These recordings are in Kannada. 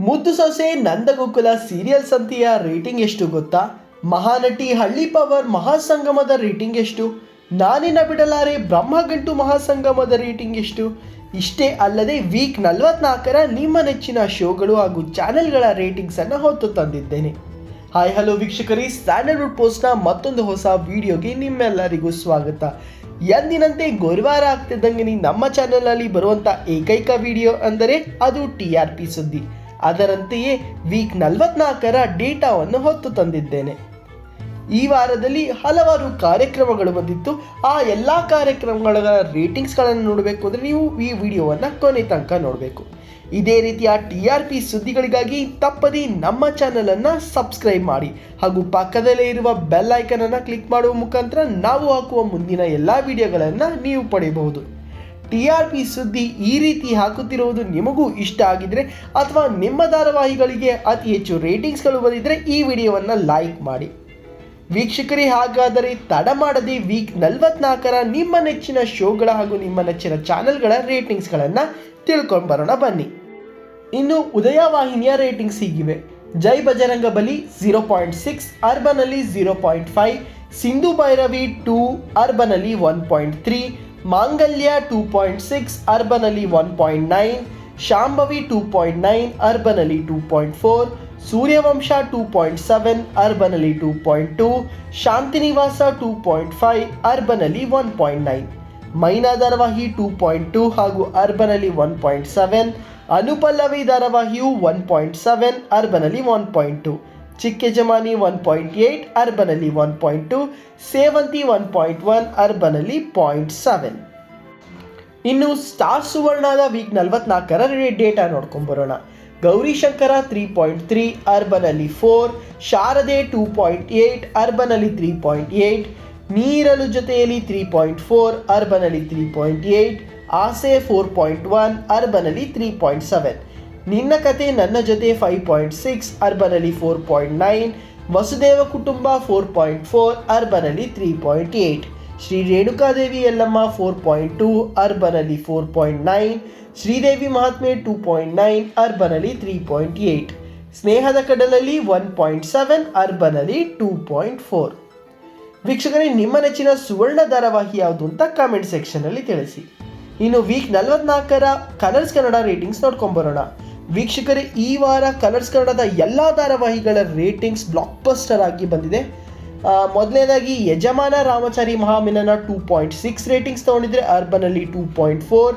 ಮುದ್ದು ಸೊಸೆ ನಂದಗೋಕುಲ ಸೀರಿಯಲ್ ಸಂತೆಯ ರೇಟಿಂಗ್ ಎಷ್ಟು ಗೊತ್ತಾ? ಮಹಾನಟಿ ಹಳ್ಳಿ ಪವರ್ ಮಹಾಸಂಗಮದ ರೇಟಿಂಗ್ ಎಷ್ಟು? ನಾನಿನ್ನ ಬಿಡಲಾರೆ ಬ್ರಹ್ಮಗಂಟು ಮಹಾಸಂಗಮದ ರೇಟಿಂಗ್ ಎಷ್ಟು? ಇಷ್ಟೇ ಅಲ್ಲದೆ ವೀಕ್ 44ರ ನಿಮ್ಮ ನೆಚ್ಚಿನ ಶೋಗಳು ಹಾಗೂ ಚಾನೆಲ್ಗಳ ರೇಟಿಂಗ್ಸನ್ನು ಹೊತ್ತು ತಂದಿದ್ದೇನೆ. ಹಾಯ್ ಹಲೋ ವೀಕ್ಷಕರೇ, ಸ್ಟ್ಯಾಂಡರ್ಡ್ ಪೋಸ್ಟ್ನ ಮತ್ತೊಂದು ಹೊಸ ವಿಡಿಯೋಗೆ ನಿಮ್ಮೆಲ್ಲರಿಗೂ ಸ್ವಾಗತ. ಎಂದಿನಂತೆ ಗುರುವಾರ ಆಗ್ತಿದ್ದಂಗೆ ನಮ್ಮ ಚಾನೆಲ್ನಲ್ಲಿ ಬರುವಂಥ ಏಕೈಕ ವಿಡಿಯೋ ಅಂದರೆ ಅದು TRP ಸುದ್ದಿ. ಅದರಂತೆಯೇ ವೀಕ್ 44ರ ಡೇಟಾವನ್ನು ಹೊತ್ತು ತಂದಿದ್ದೇನೆ. ಈ ವಾರದಲ್ಲಿ ಹಲವಾರು ಕಾರ್ಯಕ್ರಮಗಳು ಬಂದಿತ್ತು. ಆ ಎಲ್ಲ ಕಾರ್ಯಕ್ರಮಗಳ ರೇಟಿಂಗ್ಸ್ಗಳನ್ನು ನೋಡಬೇಕು ಅಂದರೆ ನೀವು ಈ ವಿಡಿಯೋವನ್ನು ಕೊನೆ ತನಕ ನೋಡಬೇಕು. ಇದೇ ರೀತಿಯ TRP ಸುದ್ದಿಗಳಿಗಾಗಿ ತಪ್ಪದೇ ನಮ್ಮ ಚಾನಲನ್ನು ಸಬ್ಸ್ಕ್ರೈಬ್ ಮಾಡಿ ಹಾಗೂ ಪಕ್ಕದಲ್ಲೇ ಇರುವ ಬೆಲ್ ಐಕನನ್ನು ಕ್ಲಿಕ್ ಮಾಡುವ ಮುಖಾಂತರ ನಾವು ಹಾಕುವ ಮುಂದಿನ ಎಲ್ಲ ವಿಡಿಯೋಗಳನ್ನು ನೀವು ಪಡೆಯಬಹುದು. TRP ಸುದ್ದಿ ಈ ರೀತಿ ಹಾಕುತ್ತಿರುವುದು ನಿಮಗೂ ಇಷ್ಟ ಆಗಿದ್ರೆ ಅಥವಾ ನಿಮ್ಮ ಧಾರಾವಾಹಿಗಳಿಗೆ ಅತಿ ಹೆಚ್ಚು ರೇಟಿಂಗ್ಸ್ಗಳು ಬಂದಿದ್ದರೆ ಈ ವಿಡಿಯೋವನ್ನು ಲೈಕ್ ಮಾಡಿ. ವೀಕ್ಷಕರೇ, ಹಾಗಾದರೆ ತಡ ಮಾಡದೆ ವೀಕ್ 44ರ ನಿಮ್ಮ ನೆಚ್ಚಿನ ಶೋಗಳ ಹಾಗೂ ನಿಮ್ಮ ನೆಚ್ಚಿನ ಚಾನೆಲ್ಗಳ ರೇಟಿಂಗ್ಸ್ಗಳನ್ನು ತಿಳ್ಕೊಂಡು ಬರೋಣ ಬನ್ನಿ. ಇನ್ನು ಉದಯ ವಾಹಿನಿಯ ರೇಟಿಂಗ್ಸ್ ಹೀಗಿವೆ. ಜೈ ಬಜರಂಗ ಬಲಿ 0.6, ಅರ್ಬನಲ್ಲಿ 0.5, ಸಿಂಧು ಭೈರವಿ 2, ಅರ್ಬನಲ್ಲಿ 1.3, ಮಾಂಗಲ್ಯ 2.6, ಅರ್ಬನಲ್ಲಿ 1.9, ಶಾಂಭವಿ 2.9, ಅರ್ಬನಲ್ಲಿ 2.4, ಸೂರ್ಯವಂಶ 2.7, ಅರ್ಬನಲ್ಲಿ 2.2, ಶಾಂತಿನಿವಾಸ 2.5, ಅರ್ಬನಲ್ಲಿ 1.9, ಮೈನಾ ಧಾರಾವಾಹಿ 2.2 ಹಾಗೂ ಅರ್ಬನಲ್ಲಿ 1.7, ಅನುಪಲ್ಲವಿ ಧಾರಾವಾಹಿಯು 1.7, ಅರ್ಬನಲ್ಲಿ 1.2, ಚಿಕ್ಕೆ ಜಮಾನಿ 1.8, ಅರ್ಬನಲ್ಲಿ 1.2, ಸೇವಂತಿ 1.1, ಅರ್ಬನಲ್ಲಿ 0.7. ಇನ್ನು ಸ್ಟಾರ್ ಸುವರ್ಣದ ವೀಕ್ 44ರ ಡೇಟಾ ನೋಡ್ಕೊಂಬರೋಣ. ಗೌರಿಶಂಕರ 3.3, ಅರ್ಬನಲ್ಲಿ 4, ಶಾರದೆ 2.8, ಅರ್ಬನಲ್ಲಿ 3.8, ನೀರಲು ಜೊತೆಯಲ್ಲಿ 3.4, ಅರ್ಬನಲ್ಲಿ 3.8, ಆಸೆ 4.1, ಅರ್ಬನಲ್ಲಿ 3.7, ನಿನ್ನ ಕತೆ ನನ್ನ ಜೊತೆ 5.6, ಅರ್ಬನಲ್ಲಿ 4.9, ವಸುದೇವ ಕುಟುಂಬ 4.4, ಅರ್ಬನಲ್ಲಿ 3.8, ಶ್ರೀ ರೇಣುಕಾದೇವಿ ಯಲ್ಲಮ್ಮ 4.2, ಅರ್ಬನಲ್ಲಿ 4.9, ಶ್ರೀದೇವಿ ಮಹಾತ್ಮೆ 2.9, ಅರ್ಬನಲ್ಲಿ 3.8, ಸ್ನೇಹದ ಕಡಲಲ್ಲಿ 1.7, ಅರ್ಬನಲ್ಲಿ 2.4. ವೀಕ್ಷಕರೇ, ನಿಮ್ಮ ನೆಚ್ಚಿನ ಸುವರ್ಣ ಧಾರಾವಾಹಿ ಯಾವುದು ಅಂತ ಕಾಮೆಂಟ್ ಸೆಕ್ಷನಲ್ಲಿ ತಿಳಿಸಿ. ಇನ್ನು ವೀಕ್ 44ರ ಕಲರ್ಸ್ ಕನ್ನಡ ರೇಟಿಂಗ್ಸ್ ನೋಡ್ಕೊಂಬರೋಣ. ವೀಕ್ಷಕರೇ, ಈ ವಾರ ಕಲರ್ಸ್ ಕನ್ನಡದ ಎಲ್ಲ ಧಾರಾವಾಹಿಗಳ ರೇಟಿಂಗ್ಸ್ ಬ್ಲಾಕ್ ಬಸ್ಟರ್ ಆಗಿ ಬಂದಿದೆ. ಮೊದಲನೇದಾಗಿ ಯಜಮಾನ ರಾಮಚಾರಿ ಮಹಾಮಿಲನ 2.6 ರೇಟಿಂಗ್ಸ್ ತೊಗೊಂಡಿದ್ರೆ, ಅರ್ಬನಲ್ಲಿ 2.4,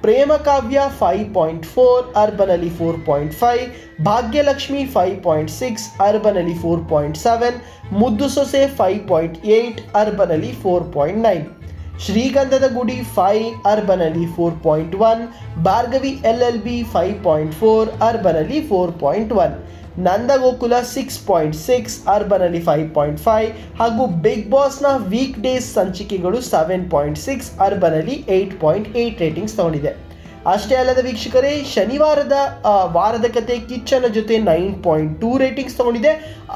ಪ್ರೇಮ ಕಾವ್ಯ 5.4, ಅರ್ಬನಲ್ಲಿ 4.5, ಭಾಗ್ಯಲಕ್ಷ್ಮಿ 5.6, ಅರ್ಬನಲ್ಲಿ 4.7, ಮುದ್ದು ಸೊಸೆ 5.8, ಅರ್ಬನಲ್ಲಿ 4.9, ಶ್ರೀಗಂಧದ ಗುಡಿ 5, ಅರ್ಬನಲ್ಲಿ 4.1, ಭಾರ್ಗವಿ LLB 5.4, ಅರ್ಬನಲ್ಲಿ 4.1, ನಂದಗೋಕುಲ 6.6, ಅರ್ಬನಲ್ಲಿ 5.5 ಹಾಗೂ ಬಿಗ್ ಬಾಸ್ನ ವೀಕ್ ಡೇಸ್ ಸಂಚಿಕೆಗಳು 7.6, ಅರ್ಬನಲ್ಲಿ 8.8 ರೇಟಿಂಗ್ಸ್ ತಗೊಂಡಿದೆ. ಅಷ್ಟೇ ಅಲ್ಲದೆ ವೀಕ್ಷಕರೇ, ಶನಿವಾರದ ವಾರದ ಕತೆ ಕಿಚ್ಚನ ಜೊತೆ 9.2 ರೇಟಿಂಗ್ಸ್ ತಗೊಂಡಿದೆ,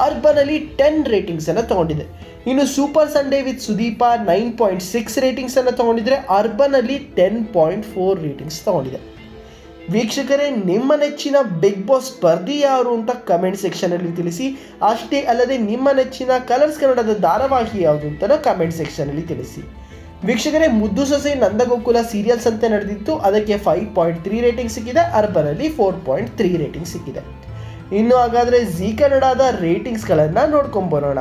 ಅರ್ಬನಲ್ಲಿ 10 ರೇಟಿಂಗ್ಸನ್ನು ತಗೊಂಡಿದೆ. ಇನ್ನು ಸೂಪರ್ ಸಂಡೇ ವಿತ್ ಸುದೀಪ 9.6 ರೇಟಿಂಗ್ಸನ್ನು ತಗೊಂಡಿದ್ರೆ, ಅರ್ಬನಲ್ಲಿ 10.4 ರೇಟಿಂಗ್ಸ್ ತಗೊಂಡಿದೆ. ವೀಕ್ಷಕರೇ, ನಿಮ್ಮ ನೆಚ್ಚಿನ ಬಿಗ್ ಬಾಸ್ ಸ್ಪರ್ಧಿ ಯಾರು ಅಂತ ಕಮೆಂಟ್ ಸೆಕ್ಷನಲ್ಲಿ ತಿಳಿಸಿ. ಅಷ್ಟೇ ಅಲ್ಲದೆ ನಿಮ್ಮ ನೆಚ್ಚಿನ ಕಲರ್ಸ್ ಕನ್ನಡದ ಧಾರಾವಾಹಿ ಯಾವುದು ಅಂತ ಕಮೆಂಟ್ ಸೆಕ್ಷನಲ್ಲಿ ತಿಳಿಸಿ. ವೀಕ್ಷಕರೇ, ಮುದ್ದು ಸೊಸೆ ನಂದಗೋಕುಲ ಸೀರಿಯಲ್ಸ್ ಅಂತ ನಡೆದಿತ್ತು, ಅದಕ್ಕೆ 5.3 ರೇಟಿಂಗ್ ಸಿಕ್ಕಿದೆ, ಅರ್ಬನಲ್ಲಿ 4.3 ರೇಟಿಂಗ್ ಸಿಕ್ಕಿದೆ. ಇನ್ನು ಹಾಗಾದರೆ ಜಿ ಕನ್ನಡದ ರೇಟಿಂಗ್ಸ್ಗಳನ್ನು ನೋಡ್ಕೊಂಬರೋಣ.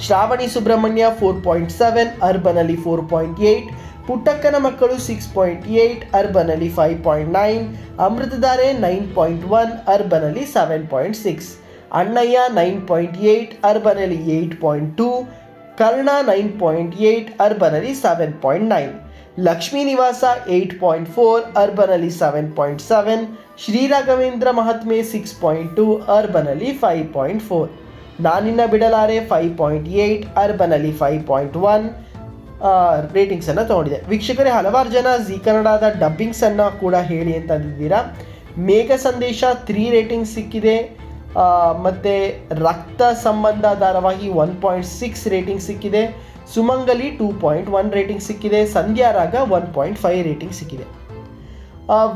ಶ್ರಾವಣಿ ಸುಬ್ರಹ್ಮಣ್ಯ 4.7, ಅರ್ಬನಲ್ಲಿ 4.8, ಪುಟ್ಟಕ್ಕನ ಮಕ್ಕಳು 6.8, ಅರ್ಬನಲ್ಲಿ 5.9, ಅಮೃತಧಾರೆ 9.1, ಅರ್ಬನಲ್ಲಿ 7.6, ಅಣ್ಣಯ್ಯ 9.8, ಅರ್ಬನಲ್ಲಿ 8.2, ಕರ್ಣ 9.8, ಅರ್ಬನಲ್ಲಿ 7.9, ಲಕ್ಷ್ಮೀ ನಿವಾಸ 8.4, ಅರ್ಬನಲ್ಲಿ 7.7, ಶ್ರೀರಾಘವೇಂದ್ರ ಮಹಾತ್ಮೆ 6.2, ಅರ್ಬನಲ್ಲಿ 5.4, ನಾನಿನ್ನ ಬಿಡಲಾರೆ 5.8, ಅರ್ಬನಲ್ಲಿ 5.1 ರೇಟಿಂಗ್ಸನ್ನು ತೊಗೊಂಡಿದೆ. ವೀಕ್ಷಕರೇ, ಹಲವಾರು ಜನ ಜಿ ಕನ್ನಡದ ಡಬ್ಬಿಂಗ್ಸನ್ನು ಕೂಡ ಹೇಳಿ ಅಂತಂದಿದ್ದೀರಾ. ಮೇಘ ಸಂದೇಶ 3 ರೇಟಿಂಗ್ ಸಿಕ್ಕಿದೆ. ಮತ್ತು ರಕ್ತ ಸಂಬಂಧ ಧಾರಾವಾಹಿ 1.6 ರೇಟಿಂಗ್ ಸಿಕ್ಕಿದೆ. ಸುಮಂಗಲಿ 2.1 ರೇಟಿಂಗ್ ಸಿಕ್ಕಿದೆ. ಸಂಧ್ಯಾ ರಾಗ 1.5 ರೇಟಿಂಗ್ ಸಿಕ್ಕಿದೆ.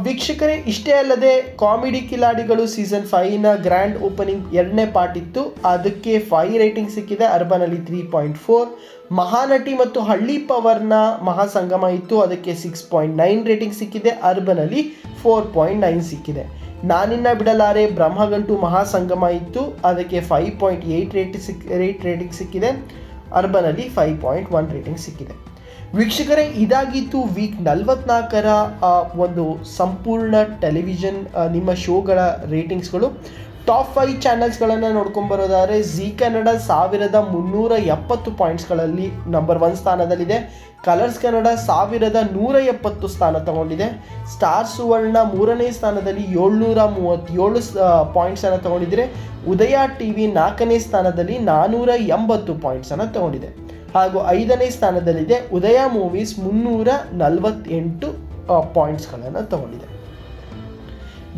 ವೀಕ್ಷಕರೇ, ಇಷ್ಟೇ ಅಲ್ಲದೆ ಕಾಮಿಡಿ ಕಿಲಾಡಿಗಳು ಸೀಸನ್ 5ನ ಗ್ರ್ಯಾಂಡ್ ಓಪನಿಂಗ್ 2ನೇ ಪಾರ್ಟ್ ಇತ್ತು. ಅದಕ್ಕೆ 5 ರೇಟಿಂಗ್ ಸಿಕ್ಕಿದೆ. ಅರ್ಬನಲ್ಲಿ 3.4. ಮಹಾನಟಿ ಮತ್ತು ಹಳ್ಳಿ ಪವರ್ನ ಮಹಾಸಂಗಮ ಇತ್ತು. ಅದಕ್ಕೆ 6.9 ರೇಟಿಂಗ್ ಸಿಕ್ಕಿದೆ. ಅರ್ಬನಲ್ಲಿ 4.9 ಸಿಕ್ಕಿದೆ. ನಾನಿನ್ನ ಬಿಡಲಾರೆ ಬ್ರಹ್ಮಗಂಟು ಮಹಾಸಂಗಮ ಇತ್ತು. ಅದಕ್ಕೆ 5.8 ರೇಟಿಂಗ್ ಸಿಕ್ಕಿದೆ. ಅರ್ಬನಲ್ಲಿ 5.1 ರೇಟಿಂಗ್ ಸಿಕ್ಕಿದೆ. ವೀಕ್ಷಕರೇ, ಇದಾಗಿತ್ತು ವೀಕ್ 44ರ ಒಂದು ಸಂಪೂರ್ಣ ಟೆಲಿವಿಷನ್ ನಿಮ್ಮ ಶೋಗಳ ರೇಟಿಂಗ್ಸ್ಗಳು. ಟಾಪ್ 5 ಚಾನಲ್ಸ್ಗಳನ್ನು ನೋಡ್ಕೊಂಬರೋದಾದರೆ ಝೀ ಕನ್ನಡ 1370 ಪಾಯಿಂಟ್ಸ್ಗಳಲ್ಲಿ ನಂಬರ್ 1 ಸ್ಥಾನದಲ್ಲಿದೆ. ಕಲರ್ಸ್ ಕನ್ನಡ 1170 ಸ್ಥಾನ ತಗೊಂಡಿದೆ. ಸ್ಟಾರ್ ಸುವರ್ಣ 3ನೇ ಸ್ಥಾನದಲ್ಲಿ 737 ಪಾಯಿಂಟ್ಸನ್ನು ತಗೊಂಡಿದ್ರೆ. ಉದಯ ಟಿವಿ 4ನೇ ಸ್ಥಾನದಲ್ಲಿ 480 ಪಾಯಿಂಟ್ಸನ್ನು ತಗೊಂಡಿದೆ. ಹಾಗೂ 5ನೇ ಸ್ಥಾನದಲ್ಲಿದೆ ಉದಯ ಮೂವೀಸ್ 348 ಪಾಯಿಂಟ್ಸ್ಗಳನ್ನು ತಗೊಂಡಿದೆ.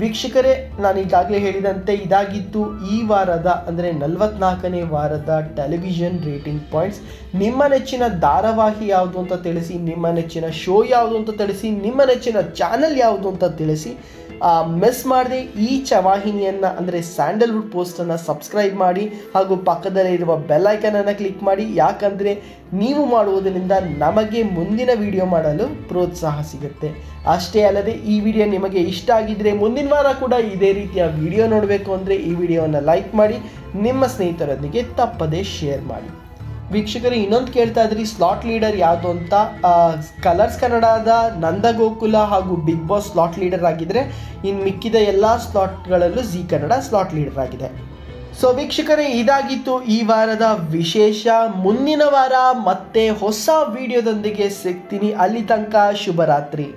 ವೀಕ್ಷಕರೇ, ನಾನು ಈಗಾಗಲೇ ಹೇಳಿದಂತೆ ಇದಾಗಿತ್ತು ಈ ವಾರದ ಅಂದರೆ 44ನೇ ವಾರದ ಟೆಲಿವಿಷನ್ ರೇಟಿಂಗ್ ಪಾಯಿಂಟ್ಸ್. ನಿಮ್ಮ ನೆಚ್ಚಿನ ಧಾರಾವಾಹಿ ಯಾವುದು ಅಂತ ತಿಳಿಸಿ, ನಿಮ್ಮ ನೆಚ್ಚಿನ ಶೋ ಯಾವುದು ಅಂತ ತಿಳಿಸಿ, ನಿಮ್ಮ ನೆಚ್ಚಿನ ಚಾನಲ್ ಯಾವುದು ಅಂತ ತಿಳಿಸಿ. ಮಿಸ್ ಮಾಡದೆ ಈ ವಾಹಿನಿಯನ್ನು ಅಂದರೆ ಸ್ಯಾಂಡಲ್ವುಡ್ ಪೋಸ್ಟನ್ನು ಸಬ್ಸ್ಕ್ರೈಬ್ ಮಾಡಿ ಹಾಗೂ ಪಕ್ಕದಲ್ಲೇ ಇರುವ ಬೆಲ್ ಐಕನನ್ನು ಕ್ಲಿಕ್ ಮಾಡಿ. ಯಾಕಂದರೆ ನೀವು ಮಾಡುವುದರಿಂದ ನಮಗೆ ಮುಂದಿನ ವಿಡಿಯೋ ಮಾಡಲು ಪ್ರೋತ್ಸಾಹ ಸಿಗುತ್ತೆ. ಅಷ್ಟೇ ಅಲ್ಲದೆ ಈ ವಿಡಿಯೋ ನಿಮಗೆ ಇಷ್ಟ ಆಗಿದ್ದರೆ ಮುಂದಿನ ವಾರ ಕೂಡ ಇದೇ ರೀತಿಯ ವಿಡಿಯೋ ನೋಡಬೇಕು ಅಂದರೆ ಈ ವಿಡಿಯೋವನ್ನು ಲೈಕ್ ಮಾಡಿ, ನಿಮ್ಮ ಸ್ನೇಹಿತರೊಂದಿಗೆ ತಪ್ಪದೇ ಶೇರ್ ಮಾಡಿ. ವೀಕ್ಷಕರು, ಇನ್ನೊಂದು ಕೇಳ್ತಾ ಇದ್ರಿ ಸ್ಲಾಟ್ ಲೀಡರ್ ಯಾವುದು ಅಂತ. ಕಲರ್ಸ್ ಕನ್ನಡದ ನಂದಗೋಕುಲ ಹಾಗೂ ಬಿಗ್ ಬಾಸ್ ಸ್ಲಾಟ್ ಲೀಡರ್ ಆಗಿದ್ದರೆ ಇನ್ನು ಮಿಕ್ಕಿದ ಎಲ್ಲ ಸ್ಲಾಟ್ಗಳಲ್ಲೂ ಝೀ ಕನ್ನಡ ಸ್ಲಾಟ್ ಲೀಡರ್ ಆಗಿದೆ. ಸೊ ವೀಕ್ಷಕರೇ, ಇದಾಗಿತ್ತು ಈ ವಾರದ ವಿಶೇಷ. ಮುಂದಿನ ವಾರ ಮತ್ತೆ ಹೊಸ ವಿಡಿಯೋದೊಂದಿಗೆ ಸಿಗ್ತೀನಿ. ಅಲ್ಲಿ ತನಕ ಶುಭರಾತ್ರಿ.